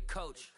coach,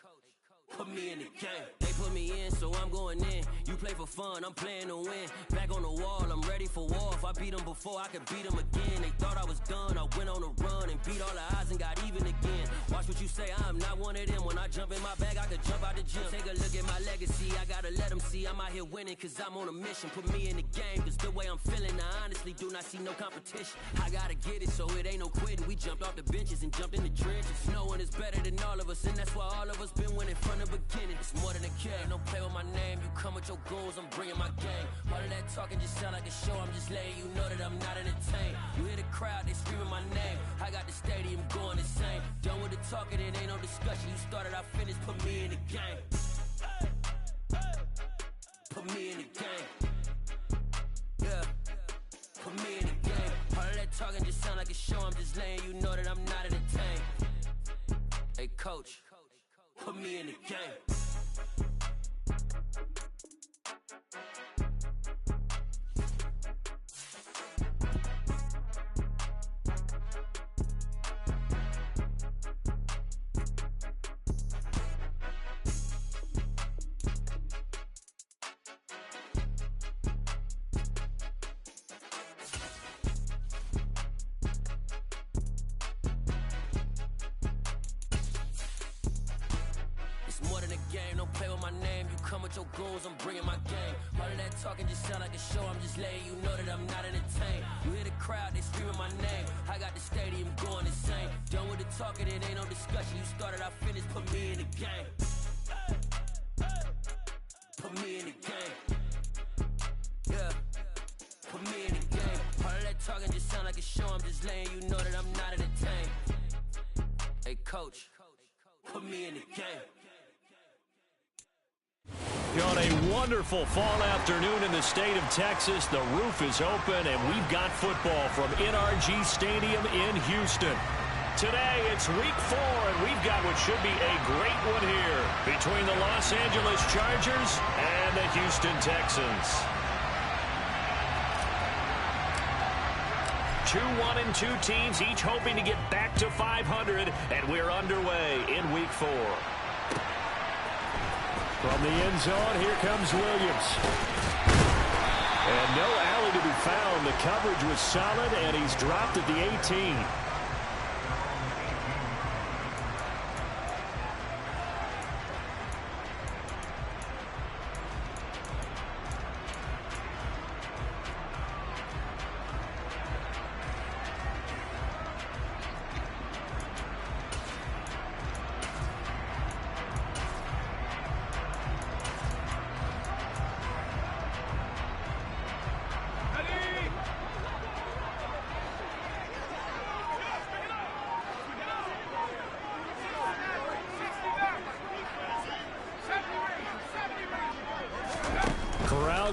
put me in the game. They put me in, so I'm going in. You play for fun, I'm playing to win. Back on the wall, I'm ready for war. If I beat them before, I could beat them again. They thought I was done, I went on a run and beat all the odds and got even again. Watch what you say, I'm not one of them. When I jump in my bag, I could jump out the gym. Take a look at my legacy, I gotta let them see I'm out here winning, cause I'm on a mission. Put me in the game, cause the way I'm feeling, I honestly do not see no competition. I gotta get it, so it ain't no quitting. We jumped off the benches and jumped in the trenches. No one is better than all of us, and that's why all of us been winning from the beginning. It's more than a game, don't play with my name. You come with your goons, I'm bringing my game. All of that talking just sound like a show, I'm just letting you know that I'm not entertained. You hear the crowd, they screaming my name. I got the stadium going insane. Done with the talking, it ain't no discussion. You started, I finished, put me in the game. Put me in the game. Yeah, put me in the game. All of that talking just sound like a show, I'm just letting you know that I'm not entertained. Hey coach, put me in the game. More than a game, don't play with my name. You come with your goons, I'm bringing my game. All of that talking just sound like a show, I'm just letting you know that I'm not entertained. You hear the crowd, they screaming my name. I got the stadium going insane. Done with the talking, it ain't no discussion. You started, I finished, put me in the game. Put me in the game. Yeah, put me in the game. All of that talking just sound like a show, I'm just letting you know that I'm not entertained. Hey coach, put me in the game. On a wonderful fall afternoon in the state of Texas, the roof is open, and we've got football from NRG Stadium in Houston. Today, it's week 4, and we've got what should be a great one here between the Los Angeles Chargers and the Houston Texans. 2 1-2 teams, each hoping to get back to 500, and we're underway in week 4. From the end zone, here comes Williams. And no alley to be found. The coverage was solid, and he's dropped at the 18.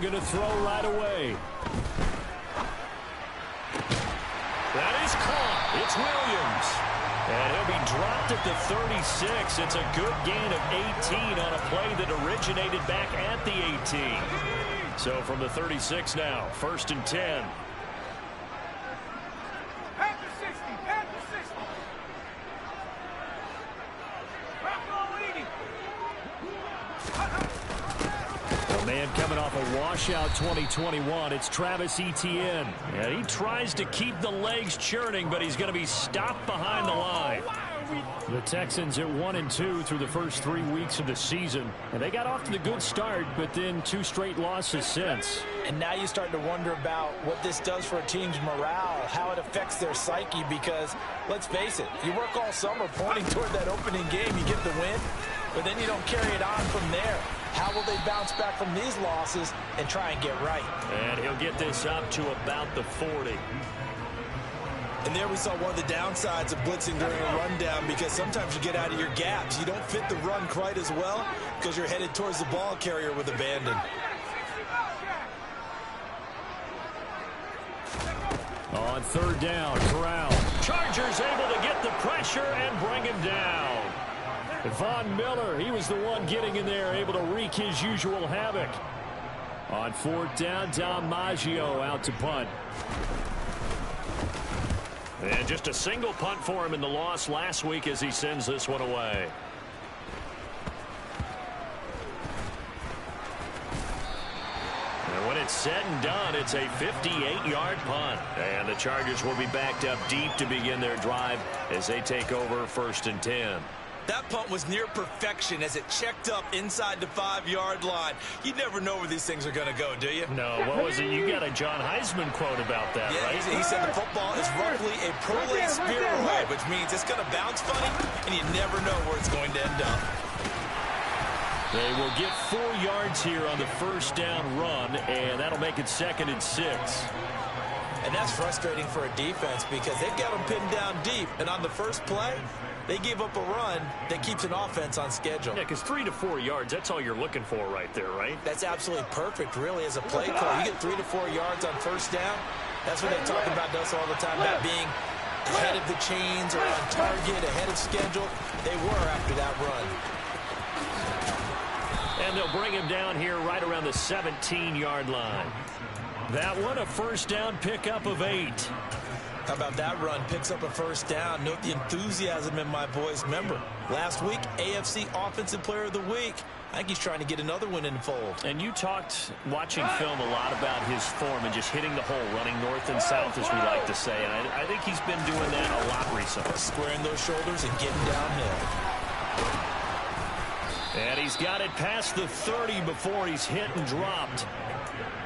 Going to throw right away. That is caught. It's Williams. And he'll be dropped at the 36. It's a good gain of 18 on a play that originated back at the 18. So from the 36 now, 1st and 10. Man coming off a washout 2021, it's Travis Etienne. And he tries to keep the legs churning, but he's going to be stopped behind the line. The Texans at 1-2 through the first 3 weeks of the season. And they got off to the good start, but then 2 straight losses since. And now you start to wonder about what this does for a team's morale, how it affects their psyche, because let's face it, you work all summer pointing toward that opening game, you get the win, but then you don't carry it on from there. How will they bounce back from these losses and try and get right? And he'll get this up to about the 40. And there we saw one of the downsides of blitzing during a rundown, because sometimes you get out of your gaps. You don't fit the run quite as well because you're headed towards the ball carrier with abandon. On 3rd down, Corral. Chargers able to get the pressure and bring him down. Von Miller, he was the one getting in there, able to wreak his usual havoc. On 4th down, Dom Maggio out to punt. And just a single punt for him in the loss last week as he sends this one away. it's said and done, it's a 58-yard punt. And the Chargers will be backed up deep to begin their drive as they take over 1st and 10. That punt was near perfection as it checked up inside the 5-yard line. You never know where these things are going to go, do you? No, what was it? You got a John Heisman quote about that, yeah, right? He said the football is roughly a prolate spheroid, which means it's going to bounce funny, and you never know where it's going to end up. They will get 4 yards here on the first down run, and that'll make it 2nd and 6. And that's frustrating for a defense because they've got them pinned down deep, and on the first play, they gave up a run that keeps an offense on schedule. Yeah, because 3 to 4 yards, that's all you're looking for right there, right? That's absolutely perfect, really, as a play call. You get 3 to 4 yards on first down. That's what they talk about us all the time, about being ahead of the chains or on target, ahead of schedule. They were after that run. And they'll bring him down here right around the 17-yard line. That one, a first down pickup of 8. How about that run? Picks up a first down. Note the enthusiasm in my voice. Remember, last week, AFC Offensive Player of the Week. I think he's trying to get another one in the fold. And you talked, watching film, a lot about his form and just hitting the hole, running north and south, as we like to say. And I think he's been doing that a lot recently. Squaring those shoulders and getting downhill. And he's got it past the 30 before he's hit and dropped.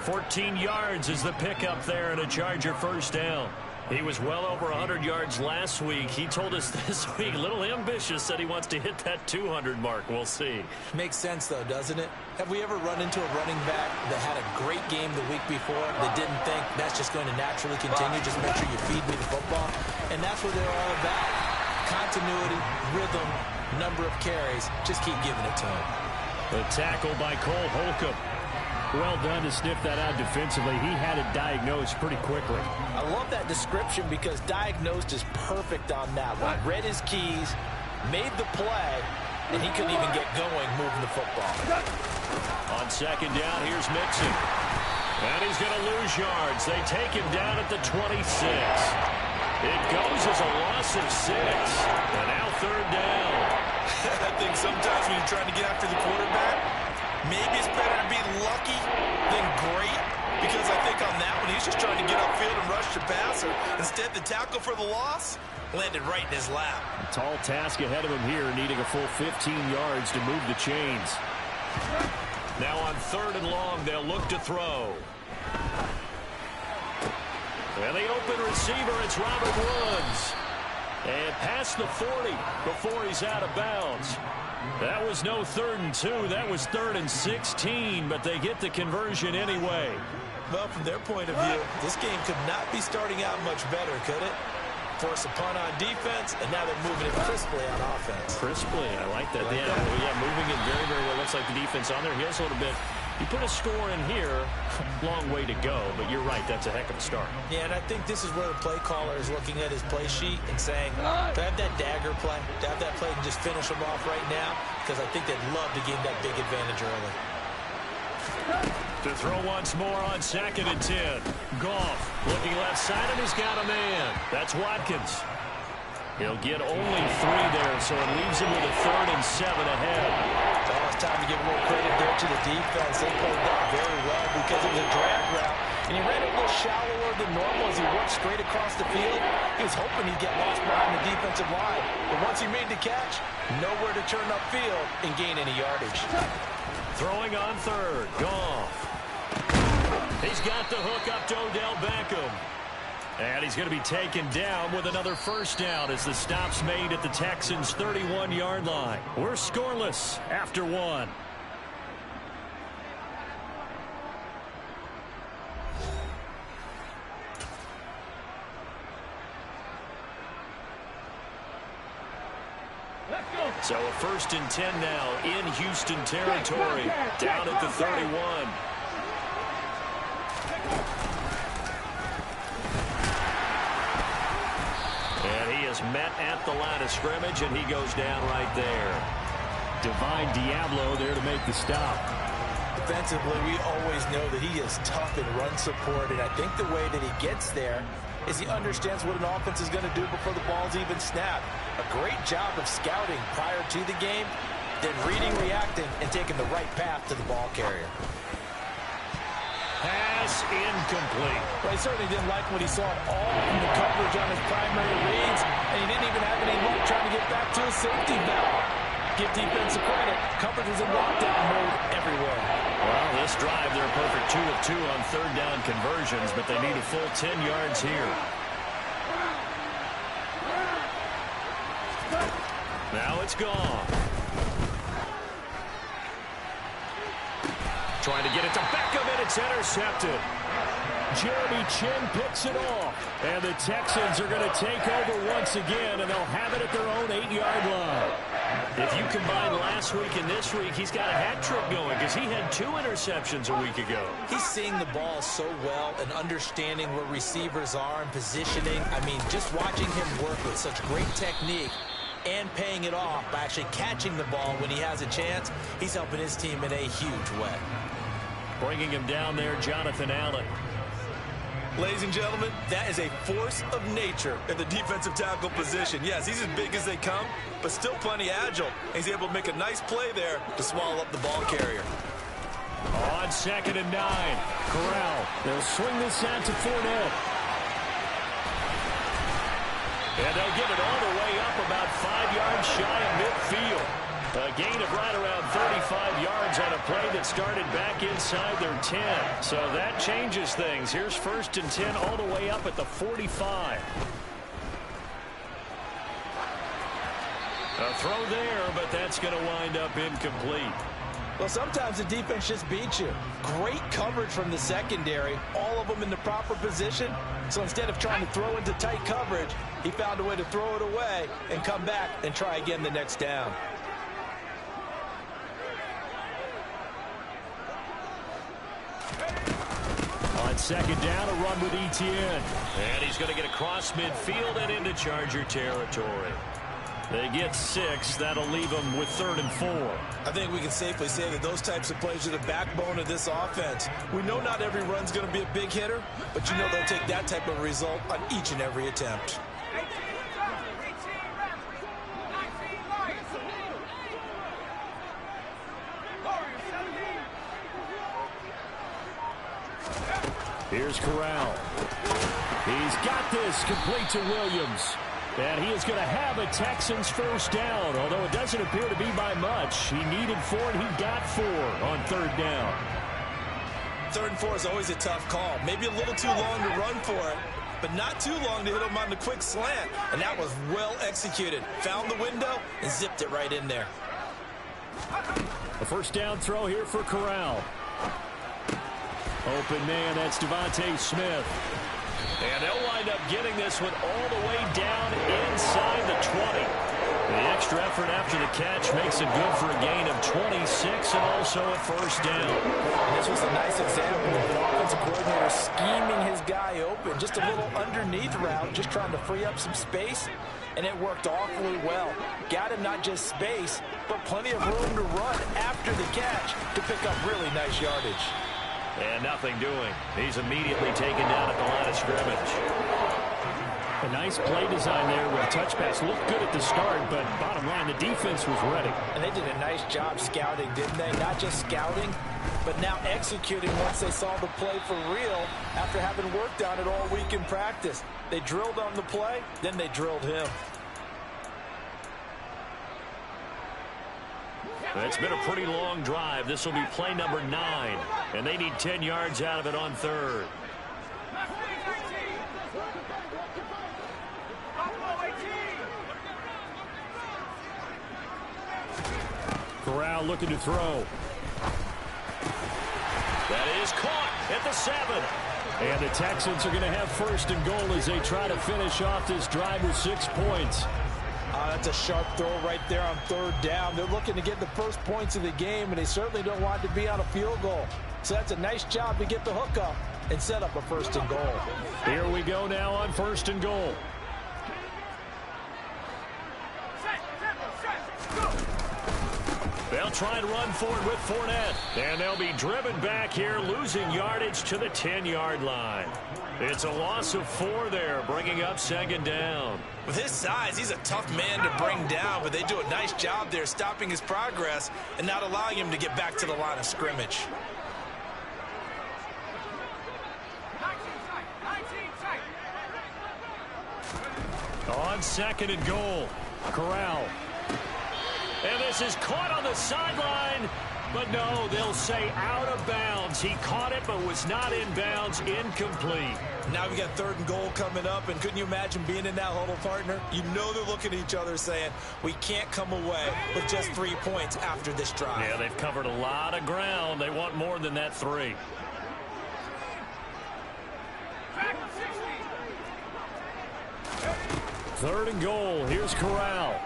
14 yards is the pickup there and a Charger first down. He was well over 100 yards last week. He told us this week, a little ambitious, said he wants to hit that 200 mark. We'll see. Makes sense, though, doesn't it? Have we ever run into a running back that had a great game the week before that didn't think that's just going to naturally continue? Just make sure you feed me the football. And that's what they're all about. Continuity, rhythm, number of carries. Just keep giving it to him. The tackle by Cole Holcomb. Well done to sniff that out defensively. He had it diagnosed pretty quickly. I love that description because diagnosed is perfect on that one. Read his keys, made the play, and he couldn't even get going moving the football. On second down, here's Mixon. And he's going to lose yards. They take him down at the 26. It goes as a loss of 6. And now third down. I think sometimes when you're trying to get after the quarterback, maybe it's better to be lucky than great, because I think on that one, he's just trying to get upfield and rush the passer. Instead, the tackle for the loss landed right in his lap. A tall task ahead of him here, needing a full 15 yards to move the chains. Now on third and long, they'll look to throw. And the open receiver, it's Robert Woods. And past the 40 before he's out of bounds. That was no 3rd and 2. That was 3rd and 16, but they get the conversion anyway. Well, from their point of view, this game could not be starting out much better, could it? Force a punt on defense, and now they're moving it crisply on offense. Crisply, I like that. Yeah, moving it very, very well. Looks like the defense on there. He has a little bit. You put a score in here, long way to go, but you're right, that's a heck of a start. Yeah, and I think this is where the play caller is looking at his play sheet and saying, to have that dagger play, to have that play and just finish them off right now, because I think they'd love to gain that big advantage early. To throw once more on 2nd and 10. Goff looking left side, and he's got a man. That's Watkins. He'll get only 3 there, so it leaves him with a 3rd and 7 ahead. It's time to give a little credit there to the defense. They played that very well because it was a drag route, and he ran it a little shallower than normal as he worked straight across the field. He was hoping he'd get lost behind the defensive line, but once he made the catch, nowhere to turn upfield and gain any yardage. Throwing on third, Goff. He's got the hook up to Odell Beckham. And he's going to be taken down with another first down as the stop's made at the Texans' 31-yard line. We're scoreless after 1. So a 1st and 10 now in Houston territory, down at the 31. Met at the line of scrimmage, and he goes down right there. Divine Diablo there to make the stop. Defensively, we always know that he is tough in run support, and I think the way that he gets there is he understands what an offense is going to do before the ball's even snapped. A great job of scouting prior to the game, then reading, reacting, and taking the right path to the ball carrier. Pass incomplete. Well, he certainly didn't like what he saw at all from the coverage on his primary reads, and he didn't even have any luck trying to get back to his safety valve. Give defensive credit. Coverage was in lockdown mode everywhere. Well, this drive, they're a perfect 2 of 2 on third down conversions, but they need a full 10 yards here. Now it's gone. Trying to get it to Beckham, and it's intercepted. Jeremy Chin picks it off. And the Texans are going to take over once again, and they'll have it at their own 8-yard line. If you combine last week and this week, he's got a hat trick going because he had 2 interceptions a week ago. He's seeing the ball so well and understanding where receivers are and positioning. I mean, just watching him work with such great technique and paying it off by actually catching the ball when he has a chance, he's helping his team in a huge way. Bringing him down there, Jonathan Allen. Ladies and gentlemen, that is a force of nature in the defensive tackle position. Yes, he's as big as they come, but still plenty agile. He's able to make a nice play there to swallow up the ball carrier. On 2nd and 9, Corral. They'll swing this out to Fournette. And they'll get it all the way up about 5 yards shy of midfield. A gain of right around 35 yards on a play that started back inside their 10. So that changes things. Here's 1st and 10 all the way up at the 45. A throw there, but that's going to wind up incomplete. Well, sometimes the defense just beats you. Great coverage from the secondary, all of them in the proper position. So instead of trying to throw into tight coverage, he found a way to throw it away and come back and try again the next down. On 2nd down, a run with Etienne. And he's going to get across midfield and into Charger territory. They get 6. That'll leave them with 3rd and 4. I think we can safely say that those types of plays are the backbone of this offense. We know not every run's going to be a big hitter, but you know they'll take that type of result on each and every attempt. Here's Corral. He's got this complete to Williams. And he is going to have a Texans first down, although it doesn't appear to be by much. He needed 4, and he got 4 on 3rd down. 3rd and 4 is always a tough call. Maybe a little too long to run for it, but not too long to hit him on the quick slant. And that was well executed. Found the window and zipped it right in there. A first down throw here for Corral. Open man, that's Devontae Smith. And they'll wind up getting this one all the way down inside the 20. The extra effort after the catch makes it good for a gain of 26 and also a first down. And this was a nice example of an offensive coordinator scheming his guy open. Just a little underneath route, just trying to free up some space. And it worked awfully well. Got him not just space, but plenty of room to run after the catch to pick up really nice yardage. And nothing doing. He's immediately taken down at the line of scrimmage. A nice play design there with touch pass. Looked good at the start, but bottom line, the defense was ready. And they did a nice job scouting, didn't they? Not just scouting, but now executing once they saw the play for real after having worked on it all week in practice. They drilled on the play, then they drilled him. It's been a pretty long drive. This will be play number 9, and they need 10 yards out of it on 3rd. Corral looking to throw. That is caught at the 7. And the Texans are going to have 1st and goal as they try to finish off this drive with 6 points. That's a sharp throw right there on 3rd down. They're looking to get the first points of the game, and they certainly don't want to be on a field goal. So that's a nice job to get the hook up and set up a 1st and goal. Here we go now on 1st and goal. They'll try and run forward with Fournette. And they'll be driven back here, losing yardage to the 10-yard line. It's a loss of 4 there, bringing up 2nd down. With his size, he's a tough man to bring down, but they do a nice job there stopping his progress and not allowing him to get back to the line of scrimmage. On second and goal, Corral. And this is caught on the sideline. But no, they'll say out of bounds. He caught it, but was not in bounds. Incomplete. Now we got third and goal coming up, and couldn't you imagine being in that huddle, partner? You know they're looking at each other saying, we can't come away with just 3 points after this drive. Yeah, they've covered a lot of ground. They want more than that 3. Third and goal. Here's Corral.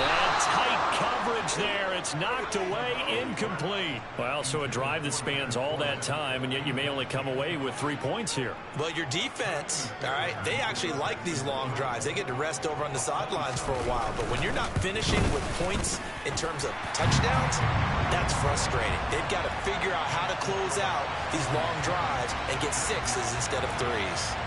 And tight coverage there. It's knocked away, incomplete. Well, so a drive that spans all that time, and yet you may only come away with 3 points here. Well, your defense, all right, they actually like these long drives. They get to rest over on the sidelines for a while. But when you're not finishing with points in terms of touchdowns, that's frustrating. They've got to figure out how to close out these long drives and get 6s instead of 3s.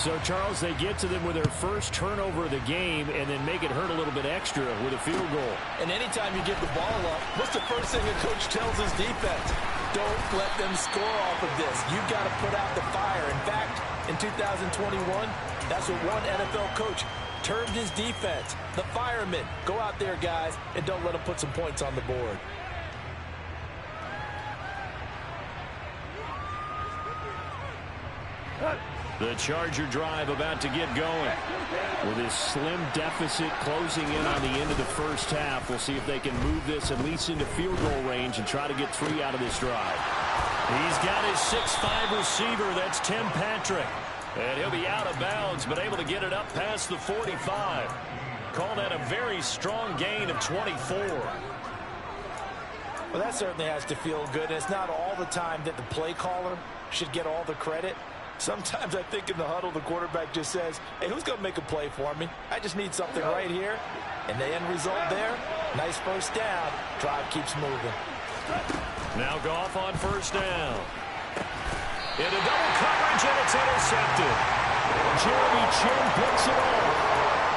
So, Charles, they get to them with their first turnover of the game and then make it hurt a little bit extra with a field goal. And anytime you give the ball up, what's the first thing a coach tells his defense? Don't let them score off of this. You've got to put out the fire. In fact, in 2021, that's what one NFL coach termed his defense. The firemen. Go out there, guys, and don't let them put some points on the board. The Charger drive about to get going. With this slim deficit closing in on the end of the first half, we'll see if they can move this at least into field goal range and try to get 3 out of this drive. He's got his 6'5" receiver. That's Tim Patrick. And he'll be out of bounds, but able to get it up past the 45. Call that a very strong gain of 24. Well, that certainly has to feel good. It's not all the time that the play caller should get all the credit. Sometimes I think in the huddle, the quarterback just says, hey, who's going to make a play for me? I just need something right here. And the end result there, nice first down. Drive keeps moving. Now Goff on first down. Into double coverage, and it's intercepted. Jeremy Chin picks it off.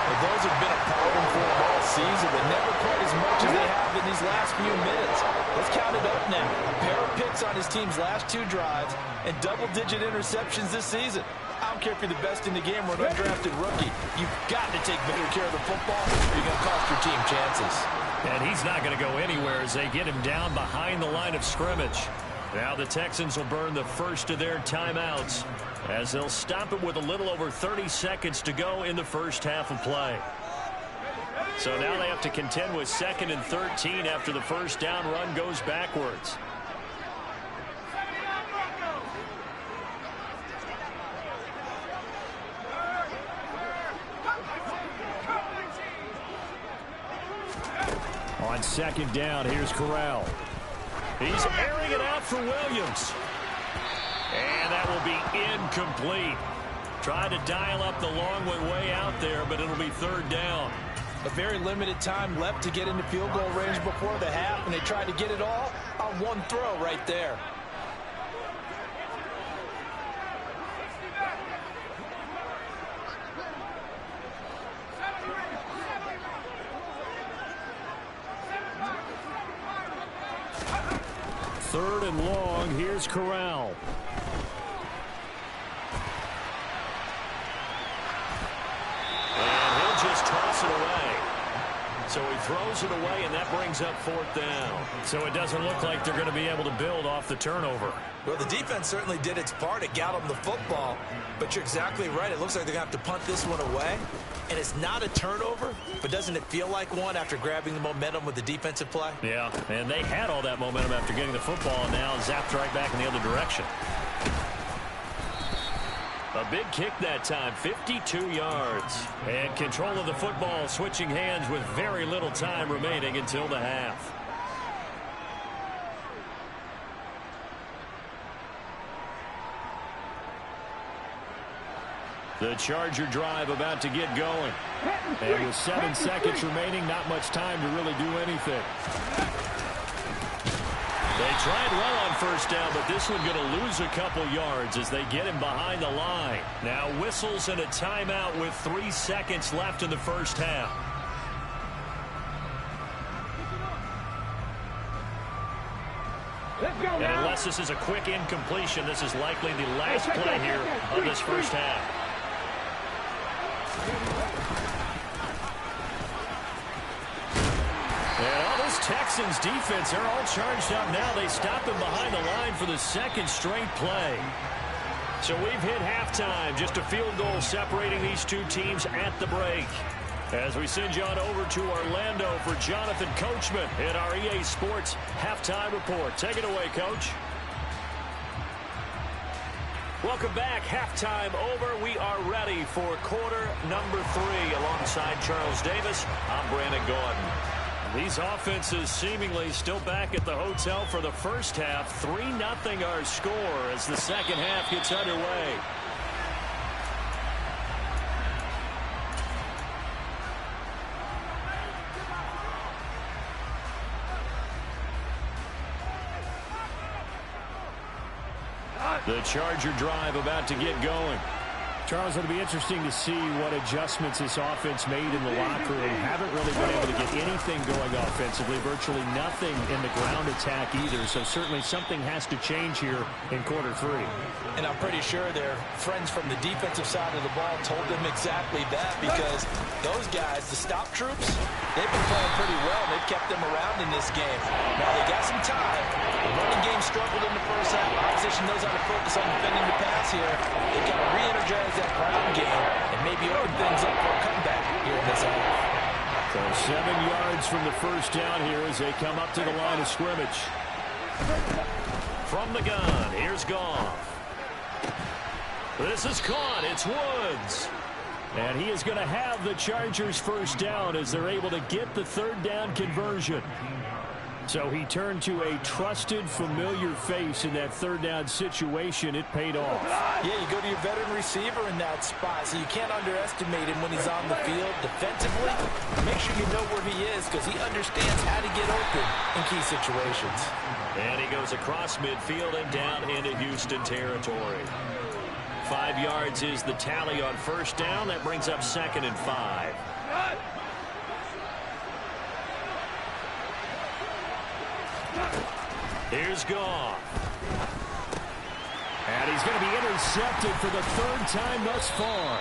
Well, those have been a problem for him all season, but never quite as much as they have in these last few minutes. Let's count it up now. A pair of picks on his team's last 2 drives and double-digit interceptions this season. I don't care if you're the best in the game or an undrafted rookie. You've got to take better care of the football or you're going to cost your team chances. And he's not going to go anywhere as they get him down behind the line of scrimmage. Now the Texans will burn the first of their timeouts as they'll stop it with a little over 30 seconds to go in the first half of play. So now they have to contend with 2nd and 13 after the first down run goes backwards. On 2nd down, here's Corral. He's airing it out for Williams. And that will be incomplete. Try to dial up the long way out there, but it'll be 3rd down. A very limited time left to get into field goal range before the half, and they tried to get it all on one throw right there. Third and long, here's Corral. And he'll just toss it away. So he throws it away, and that brings up 4th down. So it doesn't look like they're going to be able to build off the turnover. Well, the defense certainly did its part. It got them the football. But you're exactly right. It looks like they're going to have to punt this one away. And it's not a turnover, but doesn't it feel like one after grabbing the momentum with the defensive play? Yeah, and they had all that momentum after getting the football, and now zapped right back in the other direction. A big kick that time, 52 yards. And control of the football switching hands with very little time remaining until the half. The Charger drive about to get going. And with 7 seconds remaining, not much time to really do anything. They tried well on first down, but this one going to lose a couple yards as they get him behind the line. Now whistles and a timeout with 3 seconds left in the first half. And unless this is a quick incompletion, this is likely the last play here of this first half. And all this Texans defense, they're all charged up now. They stop him behind the line for the second straight play. So we've hit halftime. Just a field goal separating these two teams at the break. As we send you on over to Orlando for Jonathan Coachman in our EA Sports Halftime Report. Take it away, Coach. Welcome back. Halftime over. We are ready for quarter number 3. Alongside Charles Davis, I'm Brandon Gordon. These offenses seemingly still back at the hotel for the first half. 3-0 our score as the second half gets underway. The Charger drive about to get going. Charles, it'll be interesting to see what adjustments this offense made in the locker room. Haven't really been able to get anything going offensively. Virtually nothing in the ground attack either. So certainly something has to change here in quarter 3. And I'm pretty sure their friends from the defensive side of the ball told them exactly that, because those guys, the stop troops, they've been playing pretty well. They've kept them around in this game. Now they got some time. The running game struggled in the first half. Opposition knows how to focus on defending the pass here. They've got to re-energize that ground game and maybe open things up for a comeback here in this half. So 7 yards from the first down here as they come up to the line of scrimmage. From the gun, here's Goff. This is caught. It's Woods. And he is going to have the Chargers first down as they're able to get the third down conversion. So he turned to a trusted, familiar face in that third down situation. It paid off. Yeah, you go to your veteran receiver in that spot, so you can't underestimate him when he's on the field defensively. Make sure you know where he is, because he understands how to get open in key situations. And he goes across midfield and down into Houston territory. 5 yards is the tally on first down. That brings up 2nd and 5. Here's Goff. And he's going to be intercepted for the 3rd time thus far.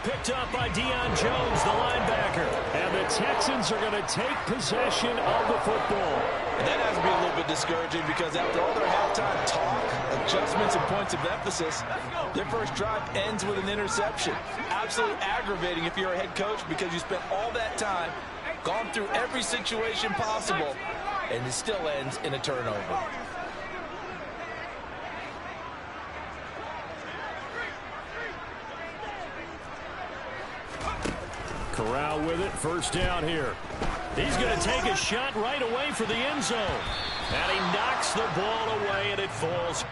Picked up by Deion Jones, the linebacker. And the Texans are going to take possession of the football. And that has to be a little bit discouraging, because after all their halftime talk, adjustments and points of emphasis, their first drive ends with an interception. Absolutely aggravating if you're a head coach, because you spent all that time, gone through every situation possible, and it still ends in a turnover. Corral with it, first down here. He's going to take a shot right away for the end zone. And he knocks the ball away, and it falls.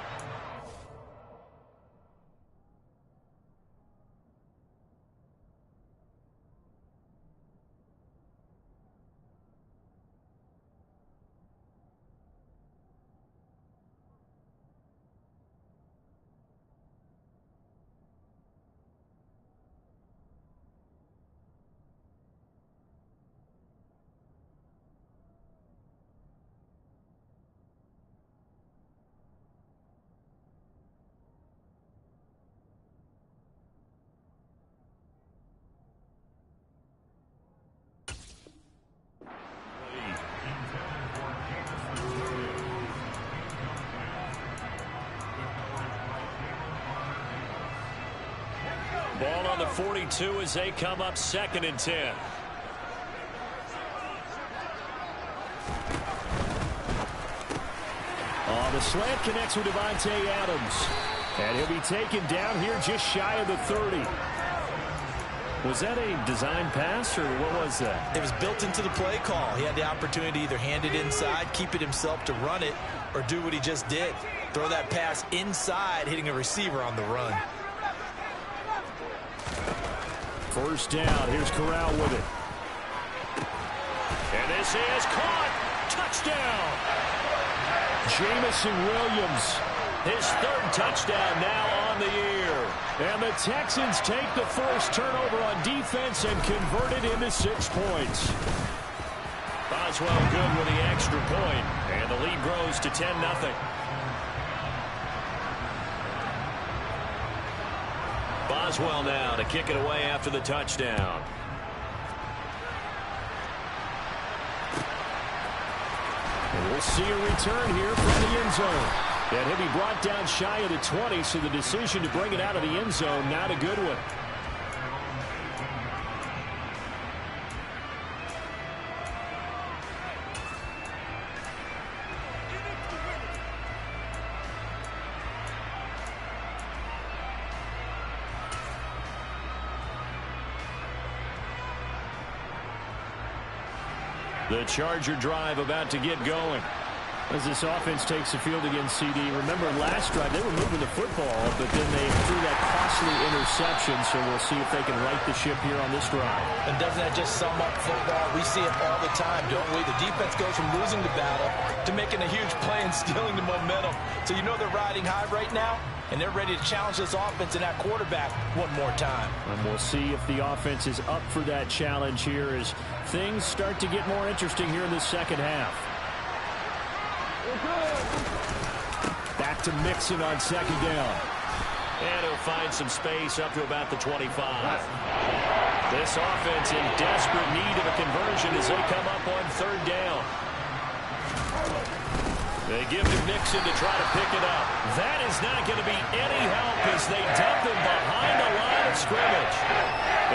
Ball on the 42 as they come up 2nd and 10. The slant connects with Devontae Adams. And he'll be taken down here just shy of the 30. Was that a design pass, or what was that? It was built into the play call. He had the opportunity to either hand it inside, keep it himself to run it, or do what he just did. Throw that pass inside, hitting a receiver on the run. First down. Here's Corral with it. And this is caught. Touchdown. Jamison Williams. His 3rd touchdown now on the year. And the Texans take the first turnover on defense and convert it into 6 points. Boswell good with the extra point. And the lead grows to 10-0. Boswell now to kick it away after the touchdown. And we'll see a return here from the end zone. And he'll be brought down shy of the 20, so the decision to bring it out of the end zone, not a good one. The Charger drive about to get going. As this offense takes the field against CD, remember last drive they were moving the football, but then they threw that costly interception, so we'll see if they can right the ship here on this drive. And doesn't that just sum up football? We see it all the time, don't we? The defense goes from losing the battle to making a huge play and stealing the momentum. So you know they're riding high right now, and they're ready to challenge this offense and that quarterback one more time. And we'll see if the offense is up for that challenge here as things start to get more interesting here in the second half. Back to Mixon on second down. And he'll find some space up to about the 25. This offense in desperate need of a conversion as they come up on third down. They give to Mixon to try to pick it up. That is not going to be any help as they dump him behind the line of scrimmage.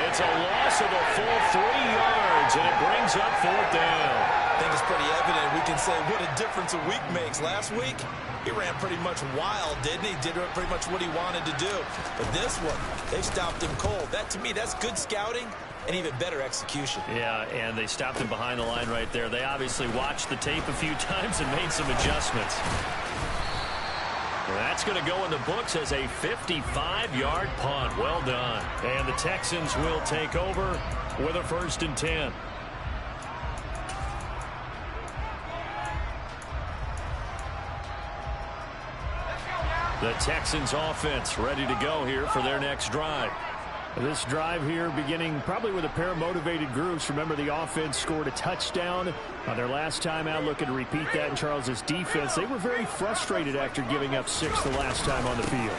It's a loss of a full 3 yards, and it brings up fourth down. I think it's pretty evident. We can say what a difference a week makes. Last week, he ran pretty much wild, didn't he? Did pretty much what he wanted to do. But this one, they stopped him cold. That, to me, that's good scouting and even better execution. Yeah, and they stopped him behind the line right there. They obviously watched the tape a few times and made some adjustments. That's going to go in the books as a 55-yard punt. Well done. And the Texans will take over with a 1st and 10. The Texans offense ready to go here for their next drive. This drive here beginning probably with a pair of motivated groups. Remember, the offense scored a touchdown on their last time out. Looking to repeat that in Charles's defense. They were very frustrated after giving up 6 the last time on the field.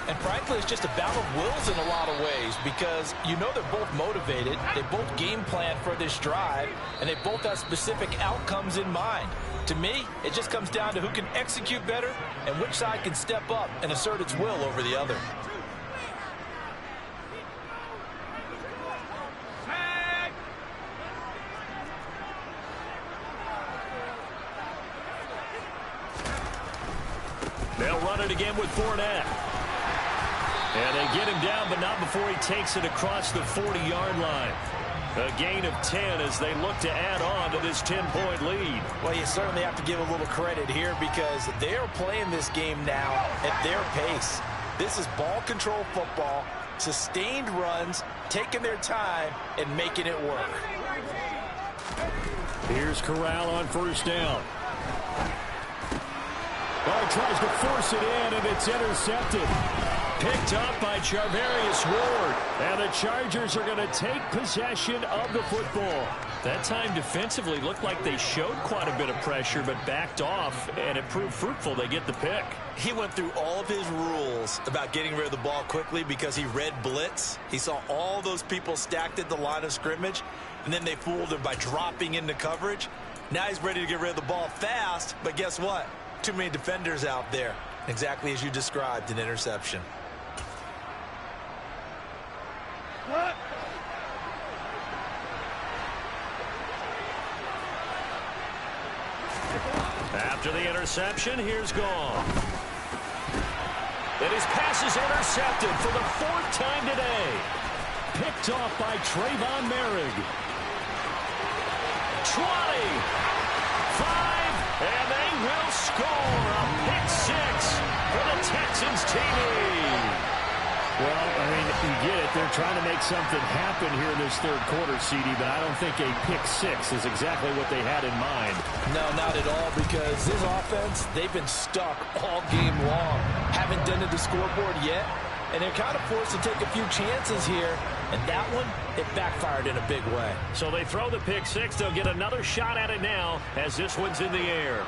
And frankly, it's just a battle of wills in a lot of ways because you know they're both motivated. They both game plan for this drive, and they both have specific outcomes in mind. To me, it just comes down to who can execute better and which side can step up and assert its will over the other. They'll run it again with Fournette. And they get him down, but not before he takes it across the 40-yard line. A gain of 10 as they look to add on to this 10-point lead. Well, you certainly have to give a little credit here because they are playing this game now at their pace. This is ball control football, sustained runs, taking their time, and making it work. Here's Corral on 1st down. Oh, tries to force it in, and it's intercepted. Picked up by Charvarius Ward. And the Chargers are going to take possession of the football. That time defensively looked like they showed quite a bit of pressure, but backed off, and it proved fruitful. They get the pick. He went through all of his rules about getting rid of the ball quickly because he read blitz. He saw all those people stacked at the line of scrimmage, and then they fooled him by dropping into coverage. Now he's ready to get rid of the ball fast, but guess what? Too many defenders out there. Exactly as you described, an interception. What? After the interception, here's Gone. And his pass is intercepted for the 4th time today. Picked off by Trayvon Merrick. 20, 5, and they will score a pick 6 for the Texans TV. Well, I mean, you get it. They're trying to make something happen here in this 3rd quarter, CD, but I don't think a pick 6 is exactly what they had in mind. No, not at all, because this offense, they've been stuck all game long. Haven't done to the scoreboard yet, and they're kind of forced to take a few chances here, and that one, it backfired in a big way. So they throw the pick 6. They'll get another shot at it now as this one's in the air.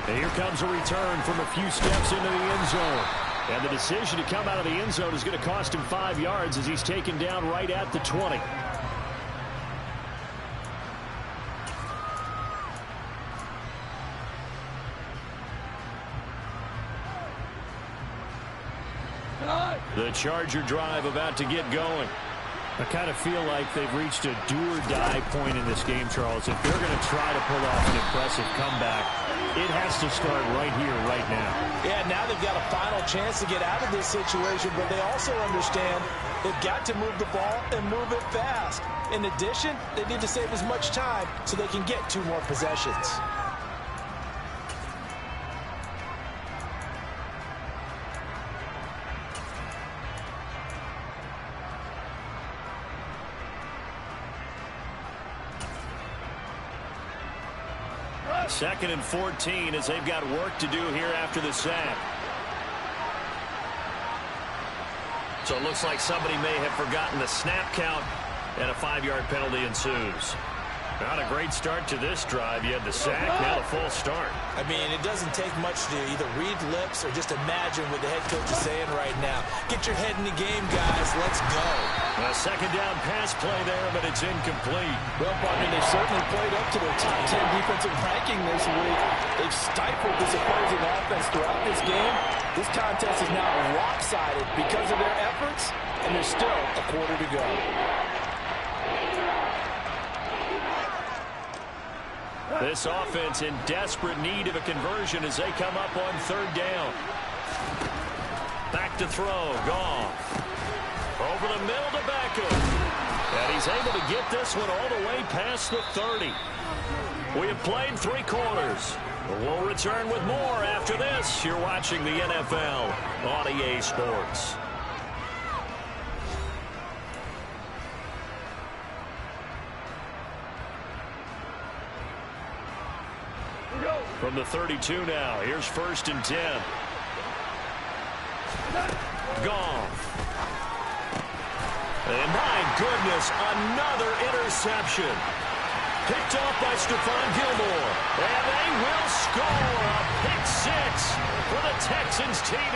And here comes a return from a few steps into the end zone. And the decision to come out of the end zone is going to cost him 5 yards as he's taken down right at the 20. The Charger drive about to get going. I kind of feel like they've reached a do-or-die point in this game, Charles. If they're going to try to pull off an impressive comeback, it has to start right here, right now. Yeah, now they've got a final chance to get out of this situation, but they also understand they've got to move the ball and move it fast. In addition, they need to save as much time so they can get 2 more possessions. Second and 14 as they've got work to do here after the sack. So it looks like somebody may have forgotten the snap count, and a 5-yard penalty ensues. Not a great start to this drive. You had the sack, now the full start. I mean, it doesn't take much to either read lips or just imagine what the head coach is saying right now. Get your head in the game, guys. Let's go. A second down pass play there, but it's incomplete. Well, partner, they've certainly played up to their top 10 defensive ranking this week. They've stifled this opposing offense throughout this game. This contest is now lopsided because of their efforts, and there's still a quarter to go. This offense in desperate need of a conversion as they come up on 3rd down. Back to throw. Goff. Over the middle to Beckham. And he's able to get this one all the way past the 30. We have played 3 quarters. We'll return with more after this. You're watching the NFL on EA Sports. From the 32 now, here's 1st and 10. Goff. And my goodness, another interception. Picked off by Stephon Gilmore. And they will score a pick 6 for the Texans TD.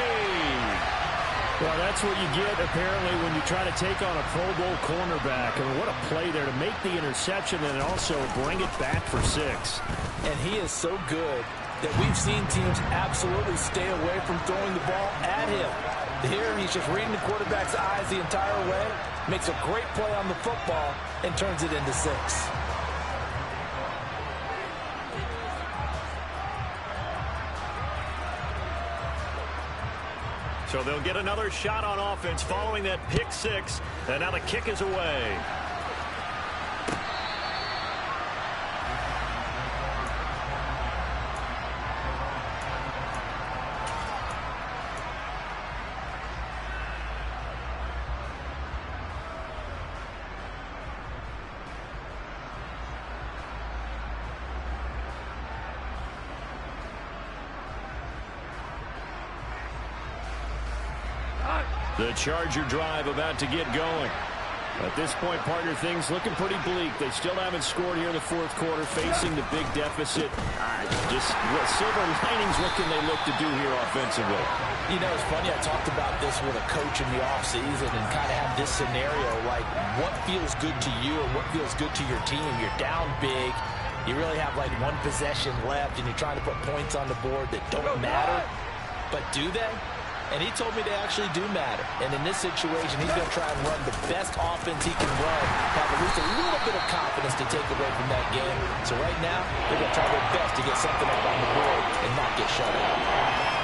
Well, that's what you get, apparently, when you try to take on a Pro Bowl cornerback. I mean, what a play there to make the interception and also bring it back for 6. And he is so good that we've seen teams absolutely stay away from throwing the ball at him. Here, he's just reading the quarterback's eyes the entire way, makes a great play on the football, and turns it into 6. So they'll get another shot on offense following that pick 6, and now the kick is away. The Charger drive about to get going. At this point, partner, things looking pretty bleak. They still haven't scored here in the 4th quarter, facing the big deficit. Just silver linings, what can they look to do here offensively? You know, it's funny, I talked about this with a coach in the offseason and kind of had this scenario, like what feels good to you or what feels good to your team. You're down big. You really have like 1 possession left, and you're trying to put points on the board that don't matter. But do they? And he told me they actually do matter. And in this situation, he's going to try and run the best offense he can run, have at least a little bit of confidence to take away from that game. So right now, they're going to try their best to get something up on the board and not get shut out.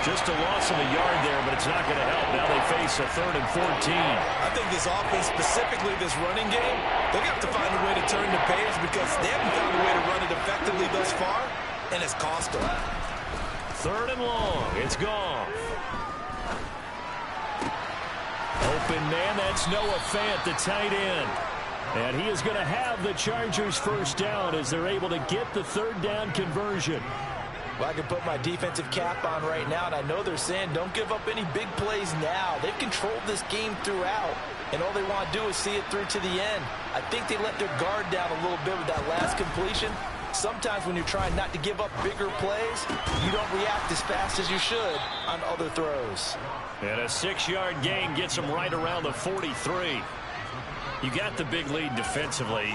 Just a loss of a yard there, but it's not going to help. Now they face a 3rd and 14. I think this offense, specifically this running game, they're going to have to find a way to turn the page because they haven't found a way to run it effectively thus far, and it's cost them. 3rd and long. It's Goff. Open man, that's Noah Fant, the tight end. And he is going to have the Chargers 1st down as they're able to get the 3rd down conversion. Well, I can put my defensive cap on right now, and I know they're saying don't give up any big plays now. They've controlled this game throughout, and all they want to do is see it through to the end. I think they let their guard down a little bit with that last completion, Sometimes when you're trying not to give up bigger plays, you don't react as fast as you should on other throws. And a 6-yard gain gets them right around the 43. You got the big lead defensively.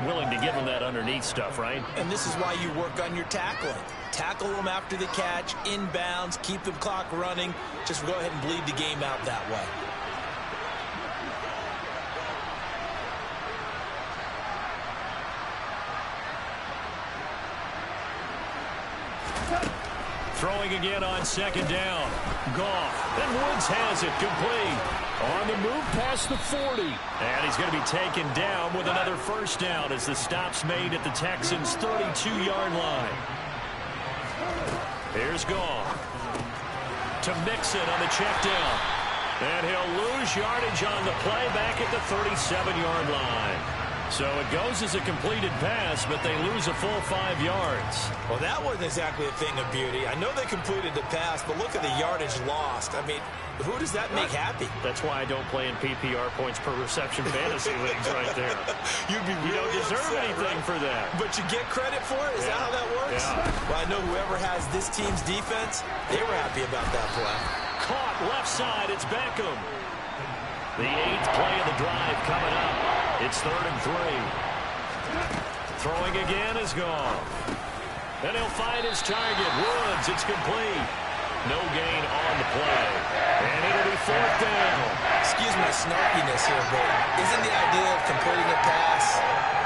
Willing to give them that underneath stuff, right? And this is why you work on your tackling. Tackle them after the catch, inbounds, keep the clock running. Just go ahead and bleed the game out that way. Throwing again on second down. Goff. And Woods has it complete. On the move past the 40. And he's going to be taken down with another first down as the stop's made at the Texans' 32-yard line. Here's Goff. To Mixon on the check down. And he'll lose yardage on the play back at the 37-yard line. So it goes as a completed pass, but they lose a full 5 yards. Well, that wasn't exactly a thing of beauty. I know they completed the pass, but look at the yardage lost. I mean, who does that make happy? That's why I don't play in PPR points per reception fantasy leagues right there. You don't deserve anything for that. But you get credit for it? Is that how that works? Yeah. Well, I know whoever has this team's defense, they were happy about that play. Caught left side. It's Beckham. The 8th play of the drive coming up. It's 3rd and 3. Throwing again is gone. And he'll find his target. Woods, it's complete. No gain on the play. And it'll be 4th down. Excuse my snarkiness here, but isn't the idea of completing a pass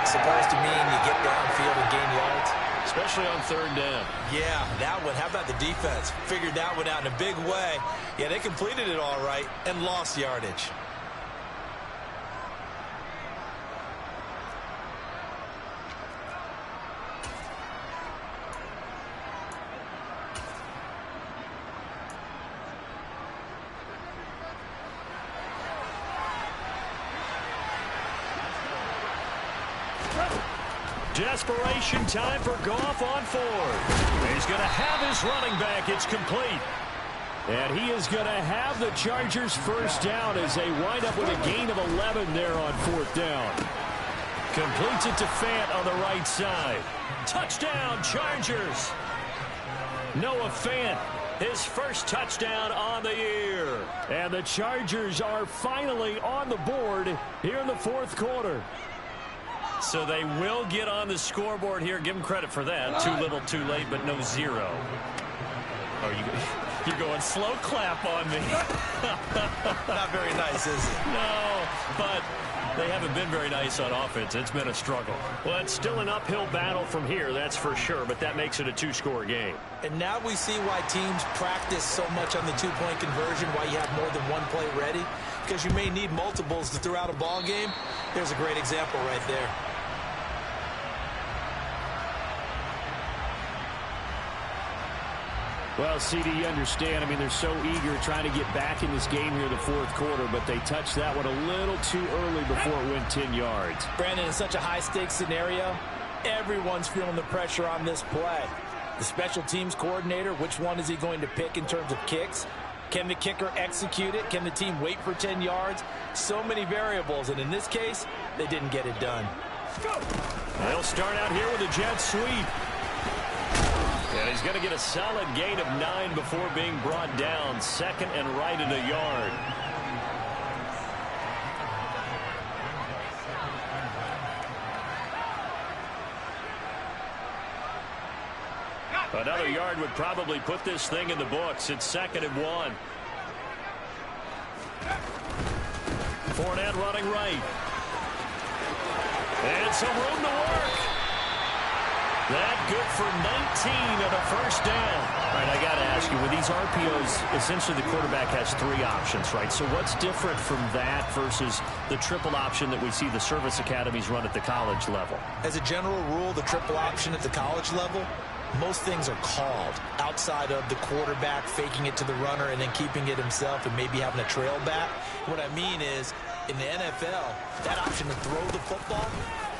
supposed to mean you get downfield and gain yards? Especially on 3rd down. Yeah, that one. How about the defense? Figured that one out in a big way. Yeah, they completed it all right and lost yardage. Desperation time for Goff on 4th. He's going to have his running back. It's complete. And he is going to have the Chargers first down as they wind up with a gain of 11 there on 4th down. Completes it to Fant on the right side. Touchdown, Chargers. Noah Fant, his first touchdown on the year. And the Chargers are finally on the board here in the 4th quarter. So they will get on the scoreboard here. Give them credit for that. Too little, too late, but no 0. Oh, you're going slow clap on me. Not very nice, is it? No, but they haven't been very nice on offense. It's been a struggle. Well, it's still an uphill battle from here, that's for sure, but that makes it a 2-score game. And now we see why teams practice so much on the 2-point conversion, why you have more than one play ready, because you may need multiples to throw out a ball game. There's a great example right there. Well, CD, you understand. I mean, they're so eager trying to get back in this game here in the 4th quarter, but they touched that one a little too early before it went 10 yards. Brandon, in such a high-stakes scenario, everyone's feeling the pressure on this play. The special teams coordinator, which one is he going to pick in terms of kicks? Can the kicker execute it? Can the team wait for 10 yards? So many variables, and in this case, they didn't get it done. They'll start out here with a jet sweep. And he's going to get a solid gain of 9 before being brought down. 2nd and right at a yard. Another yard would probably put this thing in the books. It's 2nd and 1. Fournette running right. And some room to work. That good for 19 and a first down. All right, I got to ask you, with these RPOs, essentially the quarterback has 3 options, right? So what's different from that versus the triple option that we see the service academies run at the college level? As a general rule, the triple option at the college level, most things are called outside of the quarterback faking it to the runner and then keeping it himself and maybe having a trail back. What I mean is, in the NFL, that option to throw the football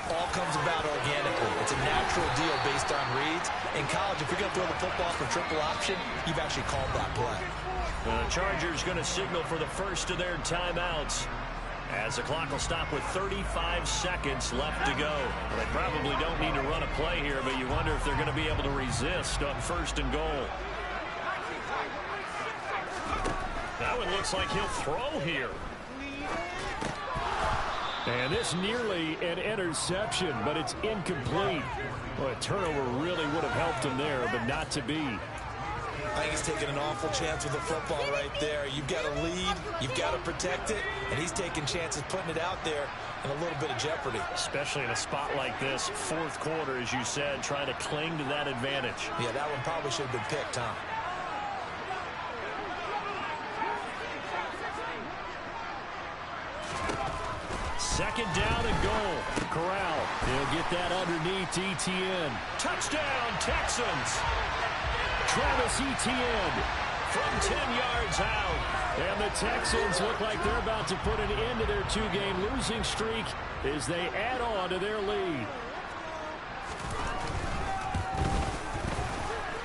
all comes about organically. It's a natural deal based on reads. In college, if you're going to throw the football for triple option, you've actually called that play. The Chargers going to signal for the first of their timeouts. As the clock will stop with 35 seconds left to go. Well, they probably don't need to run a play here, but you wonder if they're going to be able to resist on 1st and goal. That one looks like he'll throw here. And this nearly an interception, but it's incomplete. Well, a turnover really would have helped him there, but not to be. I think he's taking an awful chance with the football right there. You've got to lead, you've got to protect it, and he's taking chances putting it out there in a little bit of jeopardy. Especially in a spot like this, 4th quarter, as you said, trying to cling to that advantage. Yeah, that one probably should have been picked, huh? Second down and goal. Corral, he'll get that underneath Etienne. Touchdown, Texans. Travis Etienne from 10 yards out. And the Texans look like they're about to put an end to their 2-game losing streak as they add on to their lead.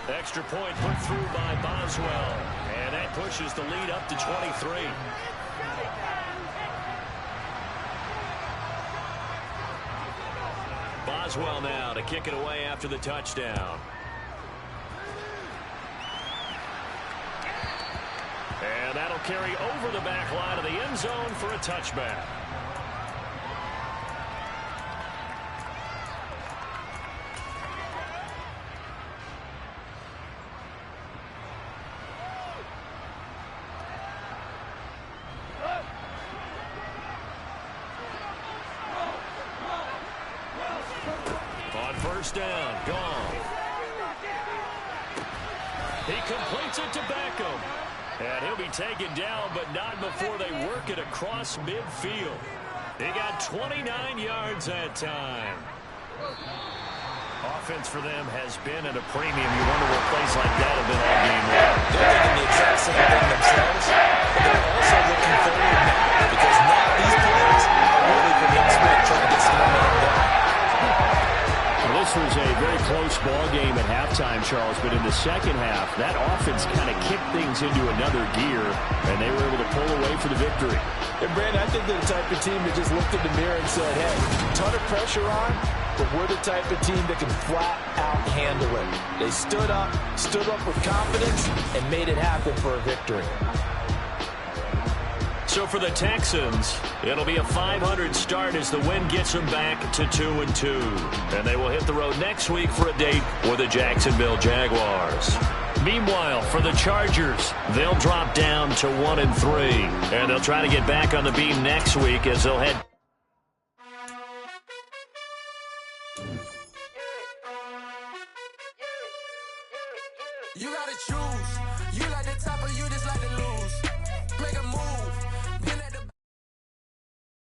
Extra point put through by Boswell. And that pushes the lead up to 23. Boswell now to kick it away after the touchdown. And that'll carry over the back line of the end zone for a touchback. On 1st down, gone. He completes it to Beckham. And he'll be taken down, but not before they work it across midfield. He got 29 yards that time. Offense for them has been at a premium. You wonder what plays like that have been all game long. They're thinking the exact same thing themselves, but they're also looking forward now because now these plays are really for Nick Smith trying to get some momentum going. Well, this was a very close ball game at halftime, Charles, but in the second half, that offense kind of kicked things into another gear, and they were able to pull away for the victory. And, Brandon, I think they're the type of team that just looked in the mirror and said, hey, ton of pressure on, but we're the type of team that can flat out handle it. They stood up with confidence, and made it happen for a victory. So for the Texans, it'll be a 500 start as the win gets them back to 2-2. And they will hit the road next week for a date with the Jacksonville Jaguars. Meanwhile, for the Chargers, they'll drop down to 1-3. And they'll try to get back on the beam next week as they'll head. You gotta choose. You like the top or you just like the